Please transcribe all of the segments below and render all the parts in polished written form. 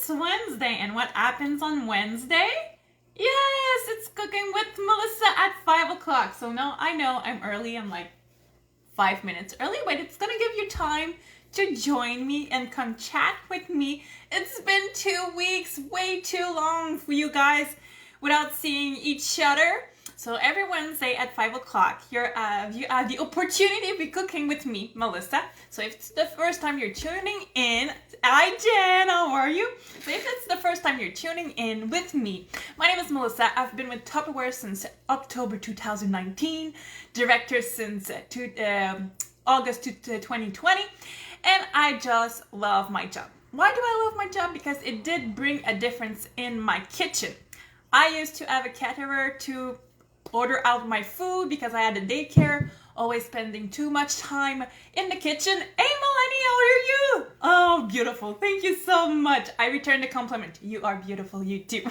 it's Wednesday, and what happens on Wednesday? Yes, it's Cooking with Melissa at 5 o'clock. So now I know I'm early. I'm like 5 minutes early, but it's gonna give you time to join me and come chat with me. It's been 2 weeks, way too long for you guys without seeing each other. So every Wednesday at 5 o'clock, you have the opportunity to be cooking with me, Melissa. So if it's the first time you're tuning in, hi Jen, how are you? So if it's the first time you're tuning in with me, my name is Melissa. I've been with Tupperware since October 2019, director since August 2020, and I just love my job. Why do I love my job? Because it did bring a difference in my kitchen. I used to have a caterer to order out my food because I had a daycare, always spending too much time in the kitchen. Hey Melanie, how are you? Oh, beautiful. Thank you so much. I return the compliment. You are beautiful, you too.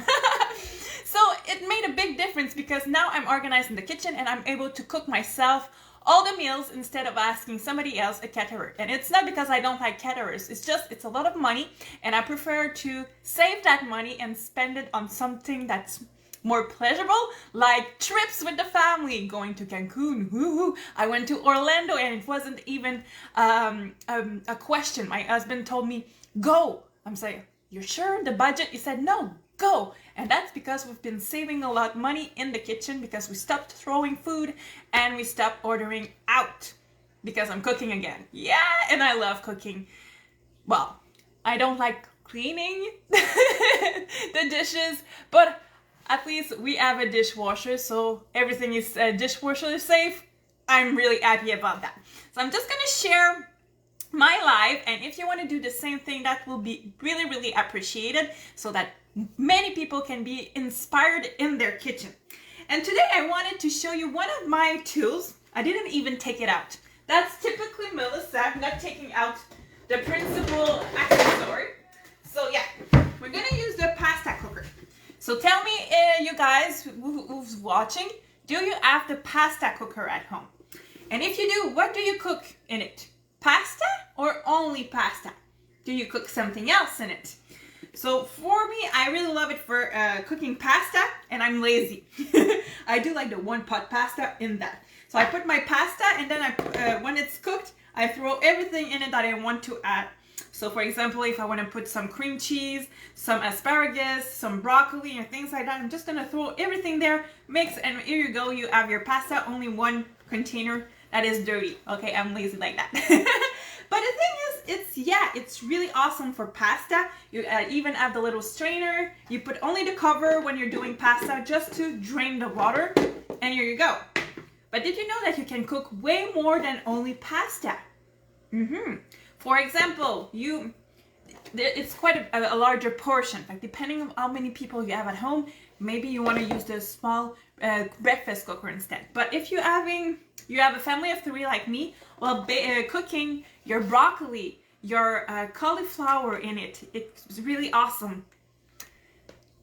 So it made a big difference because now I'm organized in the kitchen and I'm able to cook myself all the meals instead of asking somebody else, a caterer. And it's not because I don't like caterers. It's a lot of money and I prefer to save that money and spend it on something that's more pleasurable, like trips with the family, going to Cancun. Woo-hoo. I went to Orlando and it wasn't even a question. My husband told me, go. I'm saying, you're sure? The budget? He said, no, go. And that's because we've been saving a lot of money in the kitchen because we stopped throwing food and we stopped ordering out because I'm cooking again. Yeah, and I love cooking. Well, I don't like cleaning the dishes, but at least we have a dishwasher, so everything is dishwasher safe. I'm really happy about that. So I'm just gonna share my life, and if you want to do the same thing, that will be really, really appreciated so that many people can be inspired in their kitchen. And today I wanted to show you one of my tools. I didn't even take it out. That's typically Melissa. I'm not taking out the principal accessory. So yeah, we're gonna use the pasta cooker. So tell me, you guys who's watching, do you have the pasta cooker at home? And if you do, what do you cook in it? Pasta or only pasta? Do you cook something else in it? So for me, I really love it for cooking pasta, and I'm lazy. I do like the one pot pasta in that. So I put my pasta, and then when it's cooked, I throw everything in it that I want to add. So for example, if I want to put some cream cheese, some asparagus, some broccoli and things like that, I'm just going to throw everything there, mix, and here you go. You have your pasta, only one container that is dirty. Okay, I'm lazy like that. But the thing is, it's really awesome for pasta. You even have the little strainer. You put only the cover when you're doing pasta just to drain the water, and here you go. But did you know that you can cook way more than only pasta? For example, it's quite a larger portion. Like depending on how many people you have at home, maybe you want to use the small breakfast cooker instead. But if you have a family of 3 like me, well, cooking your broccoli, your cauliflower in it's really awesome.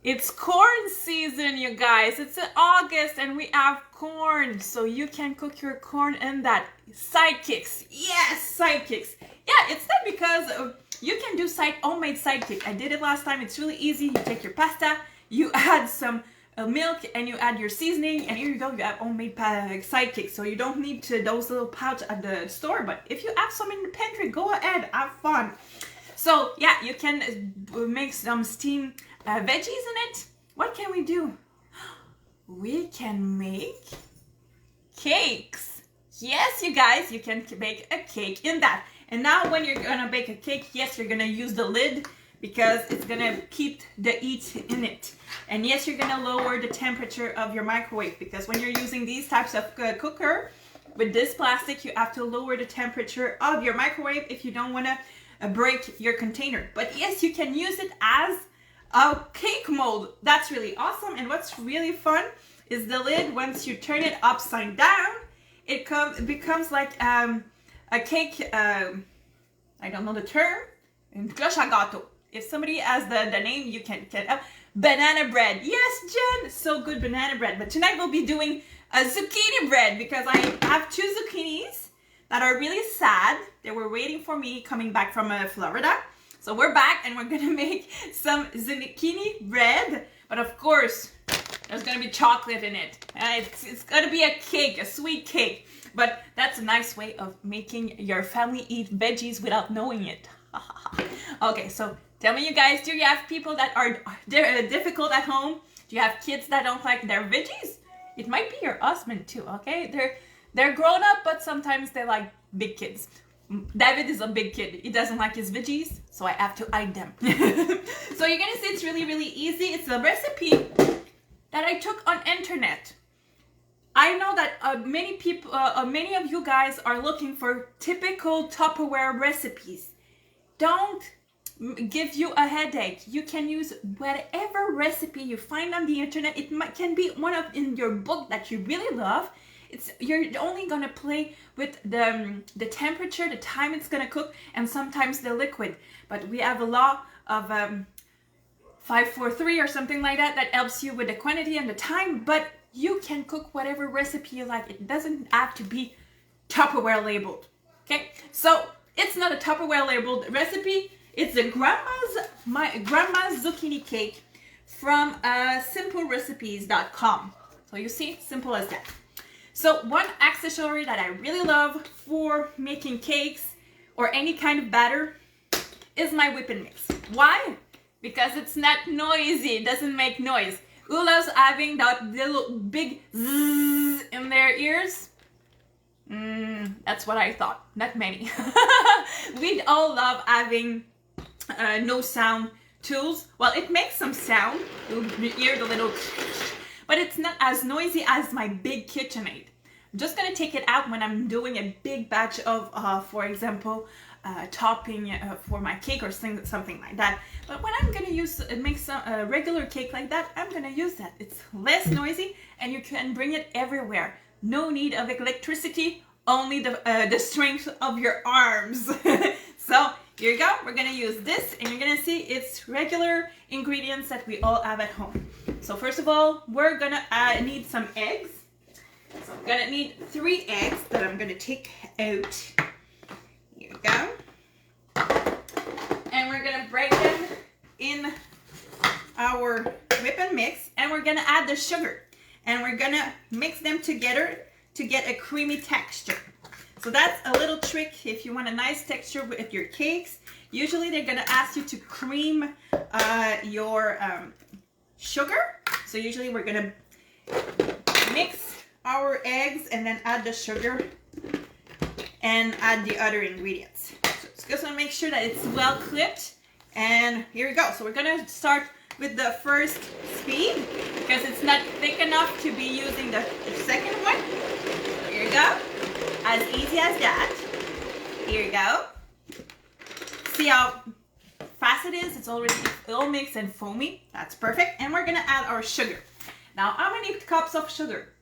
It's corn season, you guys. It's August and we have corn. So you can cook your corn in that. Sidekicks. Yes, sidekicks. Yeah, it's not because you can do homemade sidekick. I did it last time. It's really easy. You take your pasta, you add some milk, and you add your seasoning, and here you go. You have homemade sidekicks. So you don't need those little pouch at the store. But if you have some in the pantry, go ahead, have fun. So yeah, you can make some steamed veggies in it. What can we do? We can make cakes. Yes, you guys, you can bake a cake in that. And now when you're gonna bake a cake, yes, you're gonna use the lid because it's gonna keep the heat in it. And yes, you're gonna lower the temperature of your microwave because when you're using these types of cooker with this plastic, you have to lower the temperature of your microwave if you don't wanna break your container. But yes, you can use it as a cake mold. That's really awesome. And what's really fun is the lid, once you turn it upside down, it becomes like a cake, I don't know the term, une cloche à gâteau. If somebody has the name, you can banana bread. Yes, Jen, so good, banana bread. But tonight we'll be doing a zucchini bread because I have 2 zucchinis that are really sad. They were waiting for me coming back from Florida. So we're back and we're gonna make some zucchini bread, but of course, there's gonna be chocolate in it. It's gonna be a cake, a sweet cake, but that's a nice way of making your family eat veggies without knowing it. Okay, so tell me, you guys, do you have people that are difficult at home? Do you have kids that don't like their veggies? It might be your husband too, okay? They're grown up, but sometimes they like big kids. David is a big kid. He doesn't like his veggies, so I have to hide them. So you're gonna see it's really, really easy. It's a recipe that I took on internet. I know that many of you guys are looking for typical Tupperware recipes. Don't give you a headache. You can use whatever recipe you find on the internet. It can be one of in your book that you really love. You're only gonna play with the temperature, the time it's gonna cook, and sometimes the liquid. But we have a law of 5-4-3 or something like that helps you with the quantity and the time. But you can cook whatever recipe you like. It doesn't have to be Tupperware labeled. Okay, so it's not a Tupperware labeled recipe. It's a my grandma's zucchini cake from simplerecipes.com. So you see, simple as that. So one accessory that I really love for making cakes or any kind of batter is my whipping mix. Why? Because it's not noisy. It doesn't make noise. Who loves having that little big zzz in their ears? That's what I thought. Not many. We all love having no sound tools. Well, it makes some sound. You hear the little, but it's not as noisy as my big KitchenAid. I'm just gonna take it out when I'm doing a big batch of, for example, topping for my cake or something like that. But when I'm gonna make some regular cake like that, I'm gonna use that. It's less noisy and you can bring it everywhere. No need of electricity, only the strength of your arms. So here you go. We're gonna use this, and you're gonna see it's regular ingredients that we all have at home. So first of all, we're gonna need some eggs. So I'm gonna need 3 eggs that I'm gonna take out. Here we go. And we're gonna break them in our whipping mix, and we're gonna add the sugar, and we're gonna mix them together to get a creamy texture. So that's a little trick if you want a nice texture with your cakes. Usually they're gonna ask you to cream your sugar. So usually we're gonna mix our eggs and then add the sugar and add the other ingredients. So just gonna make sure that it's well clipped. And here we go. So we're gonna start with the first speed because it's not thick enough to be using the second one. Here we go. As easy as that. Here you go. See how fast it is? It's already all mixed and foamy. That's perfect. And we're gonna add our sugar. Now, how many cups of sugar?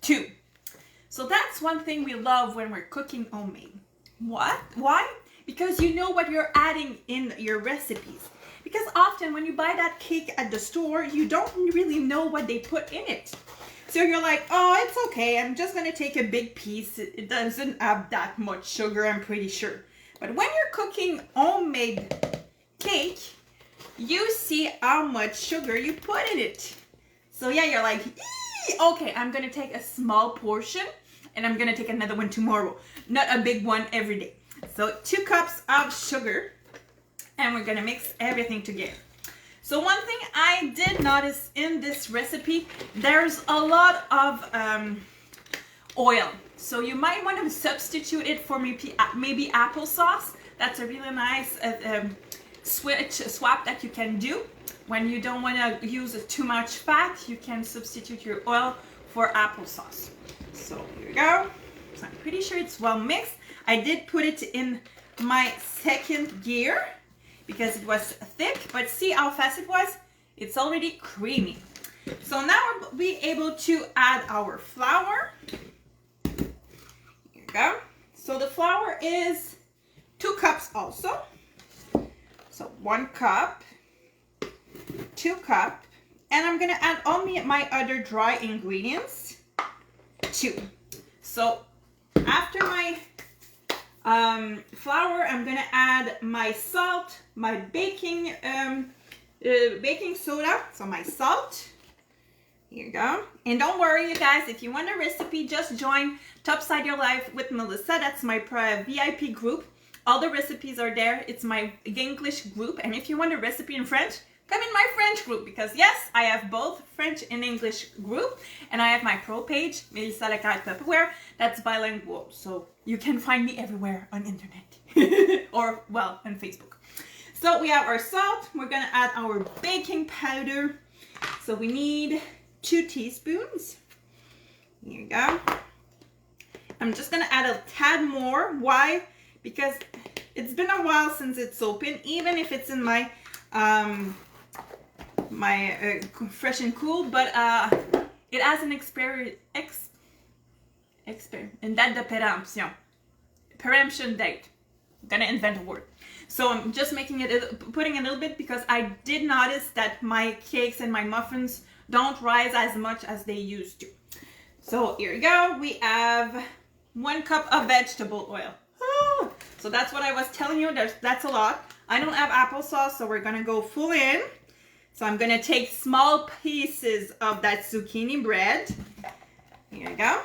2. So that's one thing we love when we're cooking homemade. What? Why? Because you know what you're adding in your recipes. Because often when you buy that cake at the store, you don't really know what they put in it. So you're like, oh, it's okay. I'm just going to take a big piece. It doesn't have that much sugar, I'm pretty sure. But when you're cooking homemade cake, you see how much sugar you put in it. So yeah, you're like, okay, I'm going to take a small portion and I'm going to take another one tomorrow. Not a big one every day. So 2 cups of sugar, and we're going to mix everything together. So one thing I did notice in this recipe, there's a lot of oil. So you might want to substitute it for maybe applesauce. That's a really nice swap that you can do. When you don't want to use too much fat, you can substitute your oil for applesauce. So here we go. So I'm pretty sure it's well mixed. I did put it in my second gear because it was thick, but see how fast it was? It's already creamy. So now we'll be able to add our flour. Here you go. So the flour is 2 cups also. So 1 cup, 2 cups, and I'm gonna add only my other dry ingredients, 2. So after my flour, I'm gonna add my salt, my baking soda, so my salt. Here you go. And don't worry, you guys, if you want a recipe, just join Topside Your Life with Melissa. That's my VIP group. All the recipes are there. It's my English group. And if you want a recipe in French, come in my French group, because yes, I have both French and English group. And I have my pro page, Melissa La Carte Tupperware, that's bilingual. So you can find me everywhere on internet or, well, on Facebook. So we have our salt. We're gonna add our baking powder. So we need 2 teaspoons. Here you go. I'm just gonna add a tad more. Why? Because it's been a while since it's open, even if it's in my fresh and cool, but it has an péremption date. I'm gonna invent a word. So I'm just making it, putting a little bit, because I did notice that my cakes and my muffins don't rise as much as they used to. So here we go. We have 1 cup of vegetable oil. Oh, so that's what I was telling you. That's a lot. I don't have applesauce, so we're gonna go full in. So I'm gonna take small pieces of that zucchini bread. Here you go.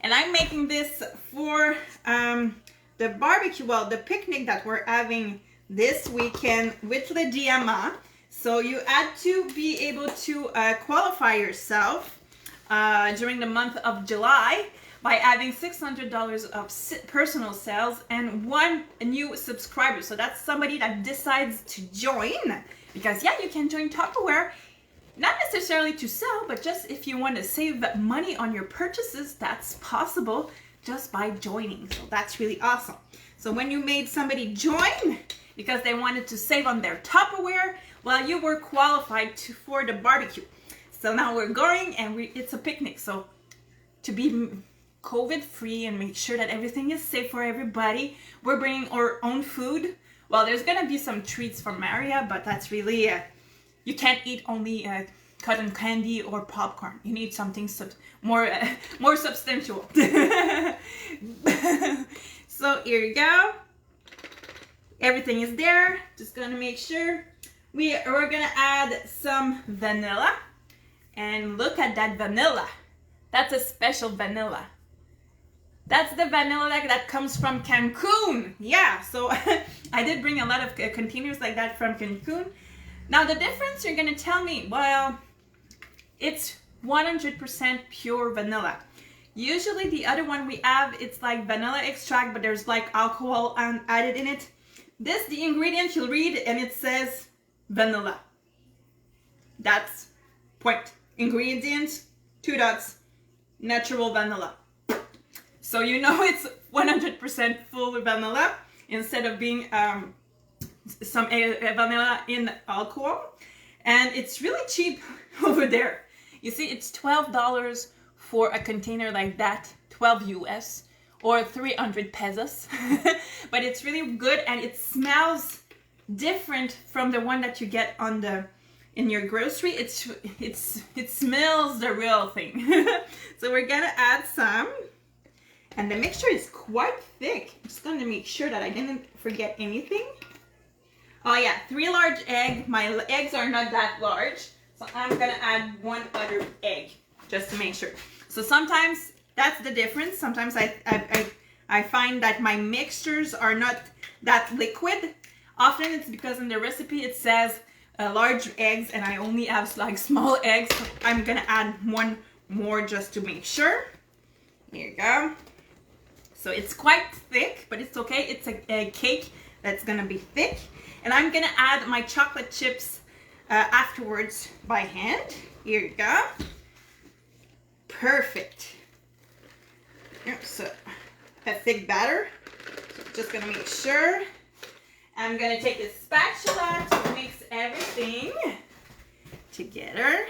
And I'm making this for the barbecue, well, the picnic that we're having this weekend with Le Diamant. So you had to be able to qualify yourself during the month of July by having $600 of personal sales and 1 new subscriber. So that's somebody that decides to join, because yeah, you can join Tupperware, not necessarily to sell, but just if you want to save money on your purchases, that's possible just by joining. So that's really awesome. So when you made somebody join because they wanted to save on their Tupperware, well, you were qualified for the barbecue. So now we're going, and it's a picnic. So to be COVID free and make sure that everything is safe for everybody, we're bringing our own food. Well, there's gonna be some treats from Maria, but that's really you can't eat only cotton candy or popcorn. You need something more substantial. So here you go. Everything is there. Just gonna make sure. We're gonna add some vanilla. And look at that vanilla. That's a special vanilla. That's the vanilla that comes from Cancun. Yeah, so I did bring a lot of containers like that from Cancun. Now the difference, you're gonna tell me, well, it's 100% pure vanilla. Usually the other one we have, it's like vanilla extract, but there's like alcohol added in it. This, the ingredient, you'll read and it says vanilla. That's point. Ingredients, 2 dots, natural vanilla. So you know it's 100% full vanilla instead of being some vanilla in alcohol. And it's really cheap over there. You see, it's $12 for a container like that, 12 US or 300 pesos. But it's really good, and it smells different from the one that you get on in your grocery. It smells the real thing. So we're gonna add some, and the mixture is quite thick. I'm just gonna make sure that I didn't forget anything. Oh yeah, 3 large eggs. My eggs are not that large, so I'm gonna add 1 other egg just to make sure. So sometimes that's the difference. Sometimes I find that my mixtures are not that liquid. Often it's because in the recipe it says large eggs, and I only have like small eggs. So I'm gonna add 1 more just to make sure. Here you go. So it's quite thick, but it's okay. It's a cake that's gonna be thick. And I'm gonna add my chocolate chips afterwards by hand. Here you go. Perfect. Yep, so a thick batter. So just gonna make sure. I'm gonna take a spatula to mix everything together.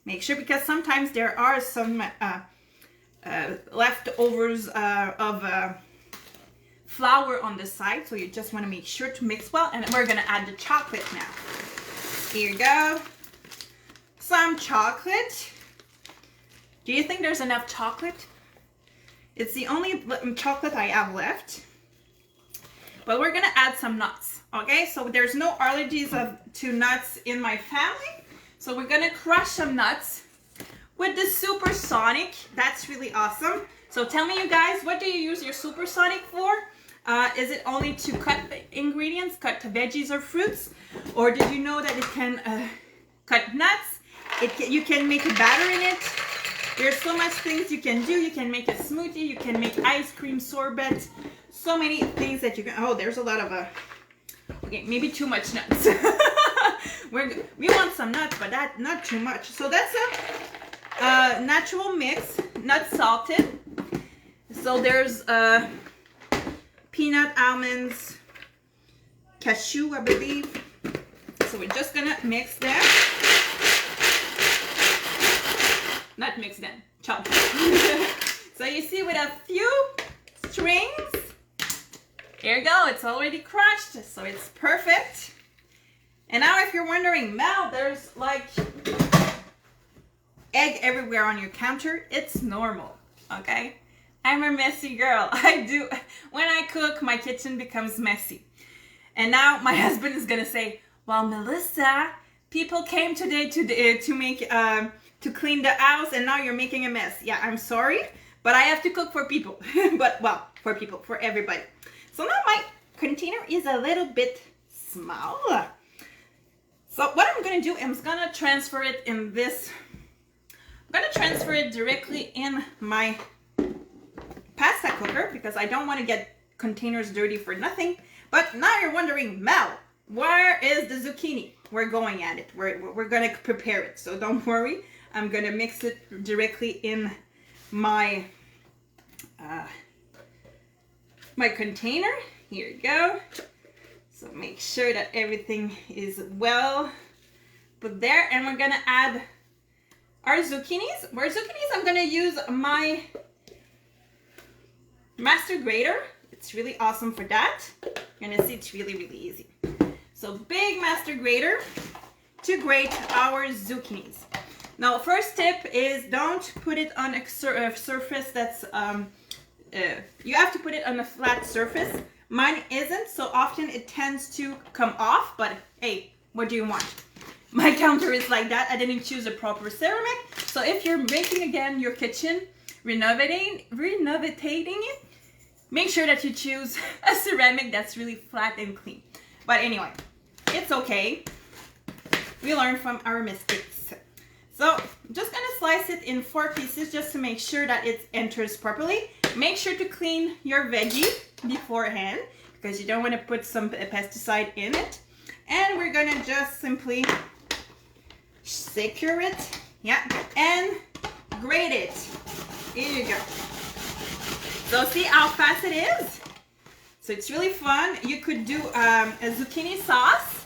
Make sure, because sometimes there are some leftovers of flour on the side, so you just want to make sure to mix well. And we're gonna add the chocolate now. Here you go. Some chocolate. Do you think there's enough chocolate? It's the only chocolate I have left. but we're gonna add some nuts, okay? So there's no allergies to nuts in my family. So we're gonna crush some nuts with the supersonic. That's really awesome. So tell me, you guys, what do you use your supersonic for? Is it only to cut ingredients, cut veggies or fruits? Or did you know that it can cut nuts? You can make a batter in it. There's so much things you can do. You can make a smoothie. You can make ice cream sorbet. So many things that you can. Oh, there's a lot of okay, maybe too much nuts. We want some nuts, but not too much. So that's a natural mix, not salted. So there's peanut, almonds, cashew, I believe. So we're just gonna mix them. Not mix them, chop. So you see, with a few strings, here you go, it's already crushed, so it's perfect. And now if you're wondering, Mel, there's like egg everywhere on your counter, it's normal, okay? I'm a messy girl. When I cook, my kitchen becomes messy. And now my husband is gonna say, well, Melissa, people came today to clean the house, and now you're making a mess. Yeah, I'm sorry, but I have to cook for people. For everybody. So now my container is a little bit small. So what I'm gonna do, I'm gonna transfer it in this. I'm gonna transfer it directly in my pasta cooker because I don't want to get containers dirty for nothing. But now you're wondering, Mel, where is the zucchini? We're going at it. We're gonna prepare it. So don't worry. I'm gonna mix it directly in my my container. Here you go. So make sure that everything is well put there, and we're gonna add our zucchinis. For zucchinis, I'm gonna use my master grater. It's really awesome for that. You're gonna see it's really, really easy. So big master grater to grate our zucchinis. Now, first tip is don't put it on a surface that's, you have to put it on a flat surface. Mine isn't, so often it tends to come off, but hey, what do you want? My counter is like that. I didn't choose a proper ceramic. So if you're making again your kitchen, renovating it, make sure that you choose a ceramic that's really flat and clean. But anyway, it's okay. We learn from our mistakes. So I'm just gonna slice it in 4 pieces just to make sure that it enters properly. Make sure to clean your veggie beforehand because you don't want to put some pesticide in it. And we're gonna just simply secure it, yeah, and grate it. Here you go. So see how fast it is? So it's really fun. You could do a zucchini sauce.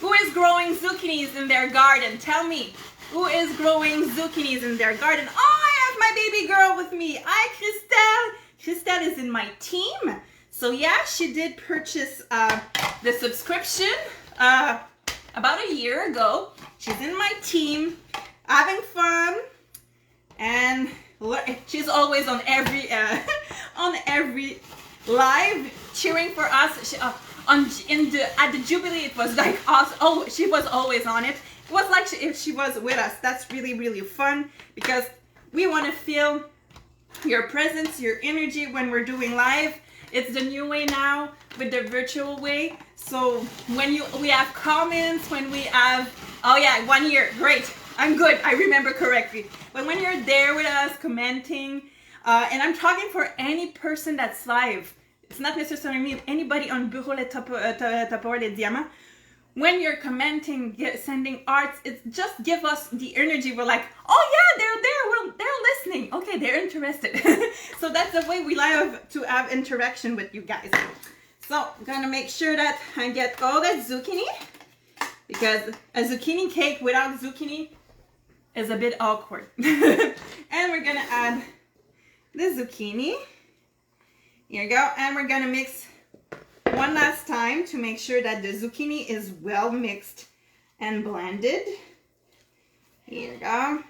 Who is growing zucchinis in their garden? Tell me. Who is growing zucchinis in their garden? Oh, I have my baby girl with me. Hi, Christelle. Christelle is in my team. So yeah, she did purchase the subscription about a year ago. She's in my team, having fun, and she's always on every live cheering for us. She, at the Jubilee, it was like awesome. Oh, she was always on it. It was like if she was with us. That's really, really fun because we want to feel your presence, your energy when we're doing live. It's the new way now with the virtual way. So when we have comments, when we have, oh yeah, 1 year, great. I'm good. I remember correctly. But when you're there with us commenting, and I'm talking for any person that's live. It's not necessarily anybody on Bureau Les Tapeurs Les Diamants. When you're commenting, sending arts, it's just give us the energy. We're like, oh yeah, they're there. They're listening. Okay, they're interested. So that's the way we love to have interaction with you guys. So I'm gonna make sure that I get all that zucchini because a zucchini cake without zucchini is a bit awkward. And we're gonna add the zucchini. Here you go. And we're gonna mix one last time to make sure that the zucchini is well mixed and blended. Here you go.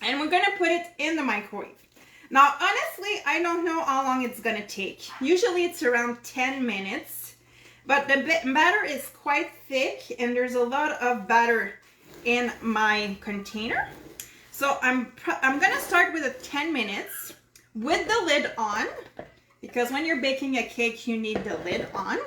And we're gonna put it in the microwave. Now, honestly, I don't know how long it's gonna take. Usually it's around 10 minutes. But the batter is quite thick and there's a lot of batter in my container. So I'm gonna start with 10 minutes with the lid on, because when you're baking a cake, you need the lid on.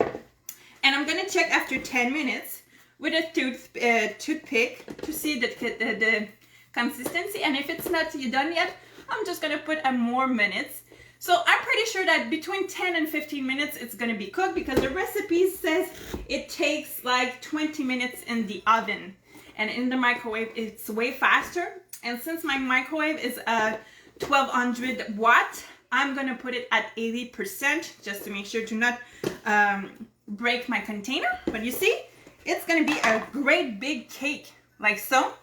And I'm gonna check after 10 minutes with a toothpick to see the consistency. And if it's not done yet, I'm just gonna put more minutes. So I'm pretty sure that between 10 and 15 minutes it's gonna be cooked, because the recipe says it takes like 20 minutes in the oven. And in the microwave, it's way faster. And since my microwave is a 1200 watt, I'm gonna put it at 80% just to make sure to not break my container. But you see, it's gonna be a great big cake, like so.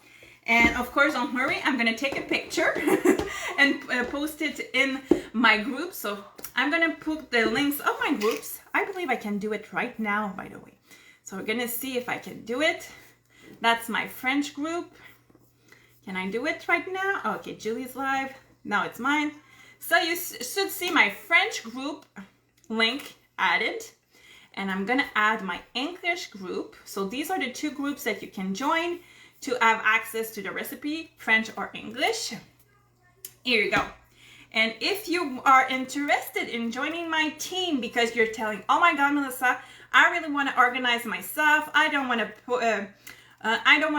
And of course, don't worry, I'm gonna take a picture and post it in my group. So I'm gonna put the links of my groups. I believe I can do it right now, by the way. So we're gonna see if I can do it. That's my French group. Can I do it right now? Okay, Julie's live. Now it's mine. So you should see my French group link added. And I'm gonna add my English group. So these are the two groups that you can join to have access to the recipe, French or English. Here you go. And if you are interested in joining my team because you're telling, oh my God, Melissa, I really want to organize myself. I don't want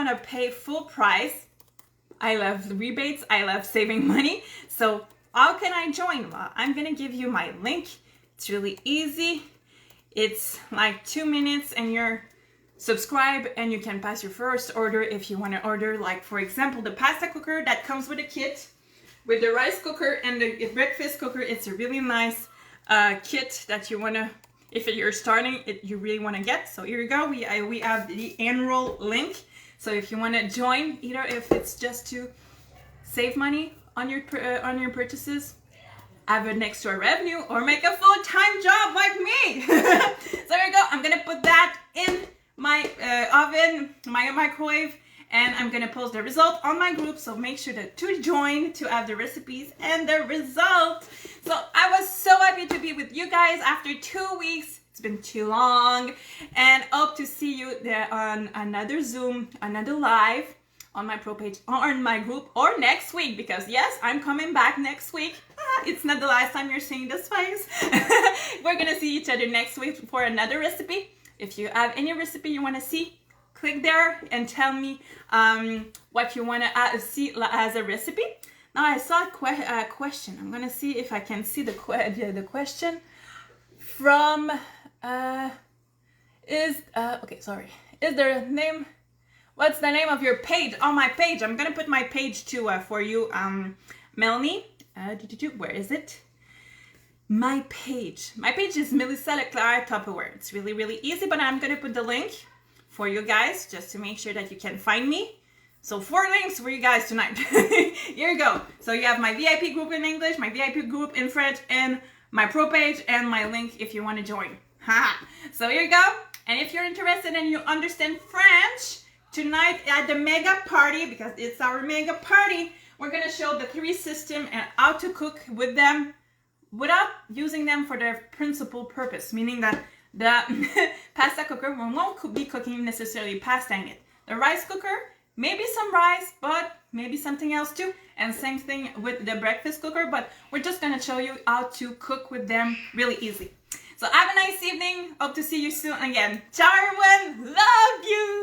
to pay full price. I love rebates. I love saving money. So how can I join? Well, I'm going to give you my link. It's really easy. It's like 2 minutes and you're subscribe and you can pass your first order if you want to order, like for example, the pasta cooker that comes with a kit, with the rice cooker and the breakfast cooker. It's a really nice kit that you want to, if you're starting it, you really want to get. So here you go. We have the enroll link. So if you want to join, either if it's just to save money on your purchases, have an extra revenue, or make a full-time job like me. So there you go. I'm gonna put that in my oven, my microwave, and I'm gonna post the result on my group. So make sure to join to have the recipes and the result. So I was so happy to be with you guys after 2 weeks. It's been too long, and hope to see you there on another Zoom, another live on my pro page or in my group, or next week, because yes, I'm coming back next week. It's not the last time you're seeing this face. We're gonna see each other next week for another recipe. If you have any recipe you want to see, click there and tell me what you want to see as a recipe. Now I saw a question. I'm gonna see if I can see the question from okay, sorry. Is there a name? What's the name of your page? On my page, I'm gonna put my page too for you, Melanie. Where is it? My page is Melissa Leclerc Tupperware. It's really, really easy, but I'm gonna put the link for you guys just to make sure that you can find me. So 4 links for you guys tonight. Here you go. So you have my VIP group in English, my VIP group in French, and my pro page, and my link if you want to join. So here you go. And if you're interested and you understand French, tonight at the mega party, because it's our mega party, we're gonna show the 3 system and how to cook with them without using them for their principal purpose, meaning that the pasta cooker won't be cooking necessarily pasta in it. The rice cooker, maybe some rice, but maybe something else too. And same thing with the breakfast cooker, but we're just gonna show you how to cook with them really easy. So have a nice evening. Hope to see you soon again. Ciao everyone, love you.